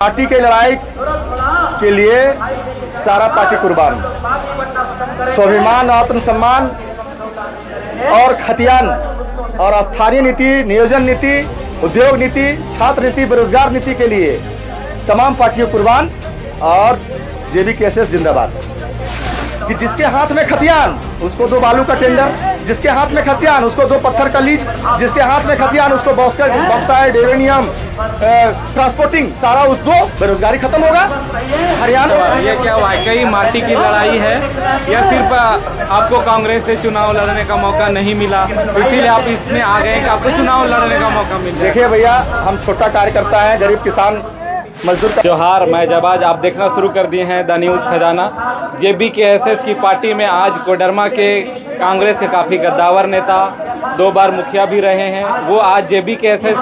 Party की लड़ाई के लिए सारा पार्टी कुर्बान। स्वाभिमान, आत्मसम्मान और खतियान और स्थानीय नीति, नियोजन नीति, उद्योग नीति, छात्र नीति, बेरोजगार नीति के लिए तमाम पार्टियों कुर्बान। और JBKSS जिंदाबाद। कि जिसके हाथ में खतियान उसको दो बालू का टेंडर, जिसके हाथ में खतियान उसको दो पत्थर का लीज, जिसके हाथ में खतियान उसको बॉक्साइड, यूरेनियम, ट्रांसपोर्टिंग, सारा उसको बेरोजगारी खत्म होगा। हरियाणा ये क्या वाकई माटी की लड़ाई है या सिर्फ आपको कांग्रेस से चुनाव लड़ने का मौका नहीं मिला इसीलिए आप इसमें आ गए कि आपको चुनाव लड़ने का मौका मिला? देखिए भैया, हम छोटा कार्यकर्ता हैं, गरीब किसान मजदूर। जोहार, मैं जबाज, आप देखना शुरू कर दिए हैं द न्यूज़ खजाना। JBKSS की पार्टी में आज कोडरमा के कांग्रेस के काफ़ी गद्दावर नेता, 2 बार मुखिया भी रहे हैं, वो आज JBKSS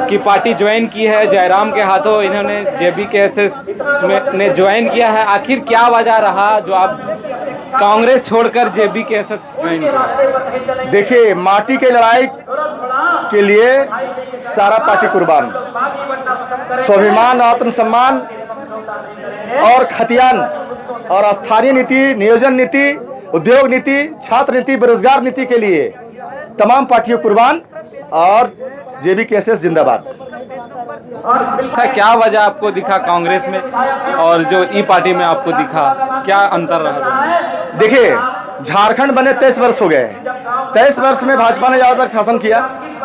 की पार्टी ज्वाइन की है। जयराम के हाथों इन्होंने JBKSS ने ज्वाइन किया है। आखिर क्या वजह रहा जो आप कांग्रेस छोड़कर JBKSS ज्वाइन किया? देखिए, माटी की लड़ाई के लिए सारा पार्टी कुर्बान। स्वाभिमान, आत्मसम्मान और खतियान और स्थानीय नीति, नियोजन नीति, उद्योग नीति, छात्र नीति, बेरोजगार नीति के लिए तमाम पार्टियों कुर्बान। और JBKSS जिंदाबाद। क्या वजह आपको दिखा कांग्रेस में और जो ई पार्टी में आपको दिखा, क्या अंतर रहा? देखिए, झारखंड बने 23 वर्ष हो गए। 23 वर्ष में भाजपा ने ज्यादातर शासन किया।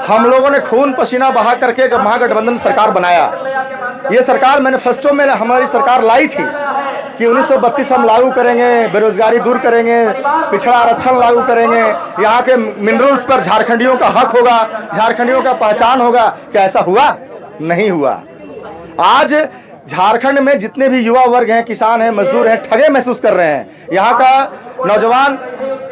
हम लोगों ने खून पसीना बहा करके महागठबंधन सरकार बनाया। ये सरकार मैनिफेस्टो में हमारी सरकार लाई थी कि 1932 हम लागू करेंगे, बेरोजगारी दूर करेंगे, पिछड़ा आरक्षण लागू करेंगे, यहाँ के मिनरल्स पर झारखंडियों का हक होगा, झारखंडियों का पहचान होगा। क्या ऐसा हुआ? नहीं हुआ। आज झारखंड में जितने भी युवा वर्ग हैं, किसान हैं, मजदूर हैं, ठगे महसूस कर रहे हैं। यहाँ का नौजवान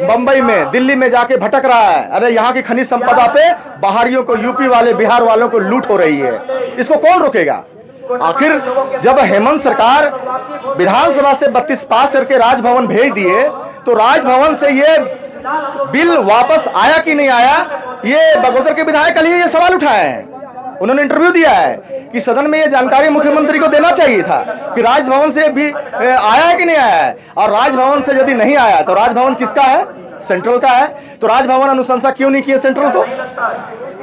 बंबई में, दिल्ली में जाके भटक रहा है। अरे यहाँ की खनिज संपदा पे बाहरियों को, यूपी वाले, बिहार वालों को लूट हो रही है। इसको कौन रोकेगा? आखिर जब हेमंत सरकार विधानसभा से 32 पास करके राजभवन भेज दिए तो राजभवन से ये बिल वापस आया कि नहीं आया, ये बगोदर के विधायक कल ये सवाल उठाए हैं। उन्होंने इंटरव्यू दिया है कि सदन में ये जानकारी मुख्यमंत्री को देना चाहिए था कि राजभवन से भी आया है कि नहीं आया है। और राजभवन से यदि नहीं आया तो राजभवन किसका है? सेंट्रल का है। तो राजभवन अनुशंसा क्यों नहीं किए सेंट्रल को?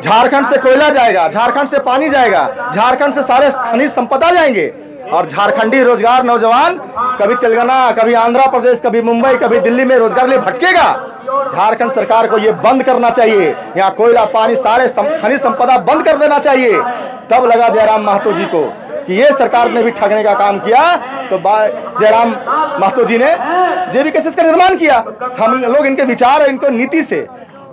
झारखंड से कोयला जाएगा, झारखंड से पानी जाएगा, झारखंड से सारे खनिज संपदा जाएंगे। और झारखंडी रोजगार नौजवान कभी तेलंगाना, कभी आंध्र प्रदेश, कभी मुंबई, कभी दिल्ली में रोजगार लिए भटकेगा। झारखंड सरकार को ये बंद करना चाहिए। यहाँ कोयला, पानी, सारे खनिज संपदा बंद कर देना चाहिए। तब लगा जयराम महतो जी को कि ये सरकार ने भी ठगने का काम किया। तो जयराम महतो जी ने JBKSS का निर्माण किया। हम लोग इनके विचार और इनको नीति से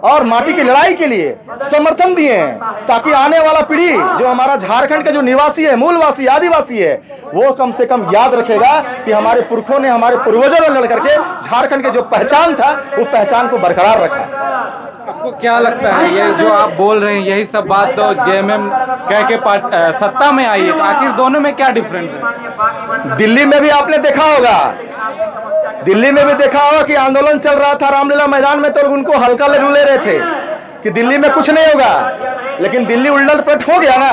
और माटी की लड़ाई के लिए समर्थन दिए हैं, ताकि आने वाला पीढ़ी जो हमारा झारखंड का जो निवासी है, मूलवासी, आदिवासी है, वो कम से कम याद रखेगा कि हमारे पुरखों ने, हमारे पूर्वजों ने लड़ करके झारखंड के जो पहचान था वो पहचान को बरकरार रखा। आपको क्या लगता है ये जो आप बोल रहे हैं यही सब बात तो JMM कह के सत्ता में आई है, तो आखिर दोनों में क्या डिफरेंस है? दिल्ली में भी आपने देखा होगा, दिल्ली में भी देखा होगा कि आंदोलन चल रहा था रामलीला मैदान में, तो उनको हल्का ले रहे थे कि दिल्ली में कुछ नहीं होगा। लेकिन दिल्ली उलट पलट हो गया ना।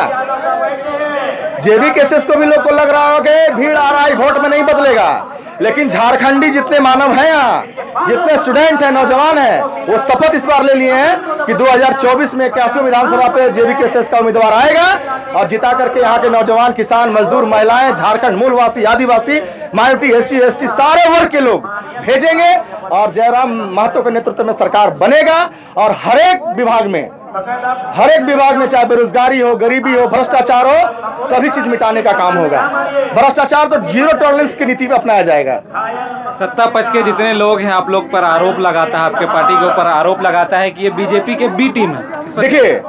JBKSS को भी लोग को लग रहा हो कि भीड़ आ रहा है, वोट में नहीं बदलेगा। लेकिन झारखंडी जितने मानव हैं, यहाँ जितने स्टूडेंट हैं, नौजवान हैं, वो शपथ इस बार ले लिए हैं कि 2024 में 81 विधानसभा पे JBKSS का उम्मीदवार आएगा और जिता करके यहाँ के नौजवान, किसान, मजदूर, महिलाएं, झारखंड मूलवासी, आदिवासी, माइनॉरिटी, SC ST सारे वर्ग के लोग भेजेंगे। और जयराम महतो के नेतृत्व में सरकार बनेगा और हर एक विभाग में, चाहे बेरोजगारी हो, गरीबी हो, भ्रष्टाचार हो, सभी चीज मिटाने का काम होगा। भ्रष्टाचार तो 0 टॉलरेंस की नीति पे अपनाया जाएगा। सत्ता पक्ष के जितने लोग हैं आप लोग पर आरोप लगाता है, आपके पार्टी के ऊपर आरोप लगाता है कि ये BJP के B टीम है। देखिए,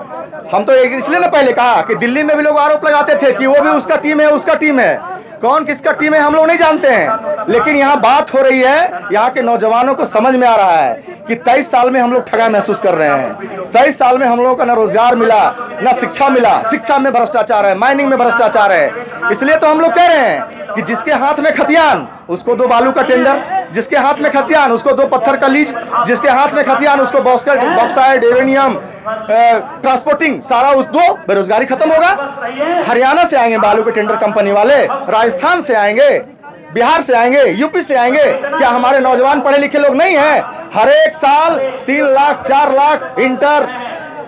हम तो इसलिए ना पहले कहा कि दिल्ली में भी लोग आरोप लगाते थे कि वो भी उसका टीम है, उसका टीम है। कौन किसका टीम है हम लोग नहीं जानते हैं। लेकिन यहाँ बात हो रही है, यहाँ के नौजवानों को समझ में आ रहा है कि 23 साल में हम लोग ठगा महसूस कर रहे हैं। 23 साल में हम लोगों का ना रोजगार मिला, ना शिक्षा मिला। शिक्षा में भ्रष्टाचार है, माइनिंग में भ्रष्टाचार है। इसलिए तो हम लोग कह रहे हैं कि जिसके हाथ में खतियान उसको दो बालू का टेंडर, जिसके हाथ में खतियान उसको 2 पत्थर का लीज, जिसके हाथ में खतियान उसको बॉक्साइड, यूरेनियम, ट्रांसपोर्टिंग, सारा उस 2 बेरोजगारी खत्म होगा। हरियाणा से आएंगे बालू के टेंडर कंपनी वाले, राजस्थान से आएंगे, बिहार से आएंगे, यूपी से आएंगे। क्या हमारे नौजवान पढ़े लिखे लोग नहीं हैं? हर एक साल 3 लाख 4 लाख इंटर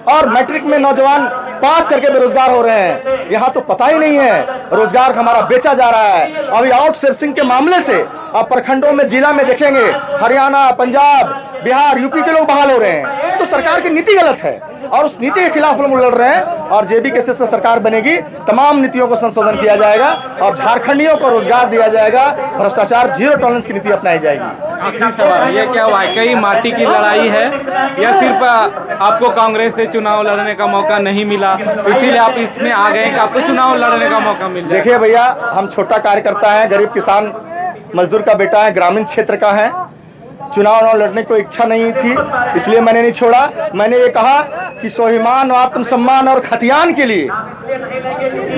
और मैट्रिक में नौजवान पास करके बेरोजगार हो रहे हैं। यहाँ तो पता ही नहीं है, रोजगार हमारा बेचा जा रहा है। अभी आउटसोर्सिंग के मामले से अब प्रखंडों में, जिला में देखेंगे, हरियाणा, पंजाब, बिहार, यूपी के लोग बहाल हो रहे हैं। तो सरकार की नीति गलत है और उस नीति के खिलाफ हम लड़ रहे हैं। और जेबी केसेस का सरकार बनेगी, तमाम नीतियों को संशोधन किया जाएगा और झारखंडियों को रोजगार दिया जाएगा, भ्रष्टाचार जीरो टॉलरेंस की नीति अपनाई जाएगी। आखिरी सवाल, ये क्या वाकई माटी की लड़ाई है या सिर्फ आपको कांग्रेस से चुनाव लड़ने का मौका नहीं मिला, इसीलिए आप इसमें आ गए कि आपको चुनाव लड़ने का मौका मिल जाए? देखिए भैया, हम छोटा कार्यकर्ता है, गरीब किसान मजदूर का बेटा है, ग्रामीण क्षेत्र का है। चुनाव लड़ने को इच्छा नहीं थी, इसलिए मैंने नहीं छोड़ा। मैंने ये कहा कि स्वाभिमान, आत्मसम्मान और खतियान के लिए,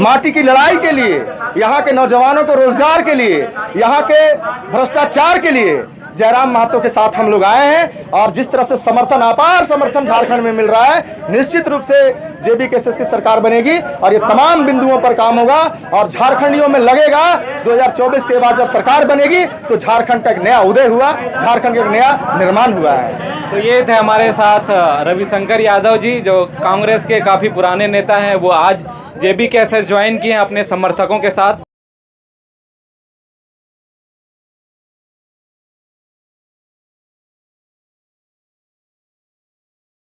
माटी की लड़ाई के लिए, यहाँ के नौजवानों को रोजगार के लिए, यहाँ के भ्रष्टाचार के लिए जयराम महतो के साथ हम लोग आए हैं। और जिस तरह से समर्थन, अपार समर्थन झारखंड में मिल रहा है, निश्चित रूप से जेबी केसेस की सरकार बनेगी और ये तमाम बिंदुओं पर काम होगा और झारखंडियों में लगेगा 2024 के बाद जब सरकार बनेगी तो झारखंड का एक नया उदय हुआ, झारखंड का एक नया निर्माण हुआ है। तो ये थे हमारे साथ रविशंकर यादव जी, जो कांग्रेस के काफी पुराने नेता हैं। वो आज जेबी केसेस ज्वाइन किए हैं अपने समर्थकों के साथ।